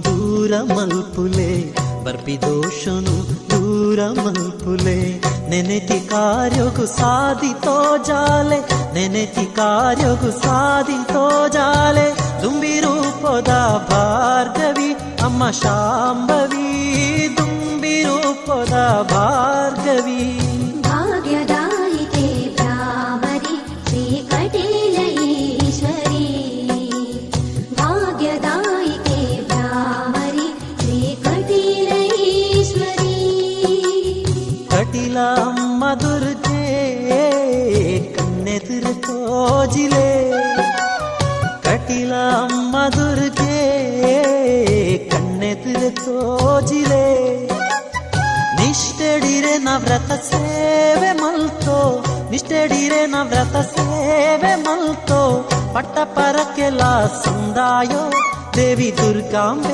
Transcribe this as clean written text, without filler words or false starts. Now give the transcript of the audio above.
ದೂರ ಮಲ್ಪುಲೆ ಬರ್ಪಿದೋಷನು ದೂರ ಮಲ್ಪುಲೆ ನೆನೆತಿ ಕಾರ್ಯಗು ಸಾಧಿತೋ ಜಾಲೆ ನೆನೆತಿ ಕಾರ್ಯಗು ಸಾಧಿತೋ ಜಾಲೆ ದುಂಬಿ ರೂಪದ ಭಾರ್ಗವಿ ಅಮ್ಮ ಶಾಂಭವಿ ದುಂಬಿ ರೂಪದ ಭಾರ್ಗವಿ ಭಾಗ್ಯದಾಯಿತೆ ಭ್ರಾಮರಿ ಶ್ರೀ ಕಟೀಲ ಈಶ್ವರಿ ಭಾಗ್ಯದಾಯಿತೆ ಭ್ರಾಮರಿ ಶ್ರೀ ಕಟೀಲ ಈಶ್ವರಿ ಕಟೀಲ ಅಮ್ಮ ದುರ್ಗೆ ಕಣ್ಣೆದುರು ತೋಜಿಲೆ ಕಟೀಲ ಅಮ್ಮ ದುರ್ಗೆ ಕಣ್ಣೆದುರು ತೋಜಿಲೆ ನಿಷ್ಠೆಡಿರೆ ನವ್ರತ ಸೇವೆ ಮಲ್ತೋ ನಿಷ್ಠೆಡಿರೆ ನವ್ರತ ಸೇವೆ ಮಲ್ತೋ ಪಟ್ಟ ಪರಕೆಲ ಸಂದಾಯೋ ದೇವಿ ದುರ್ಗಾಂಬೆ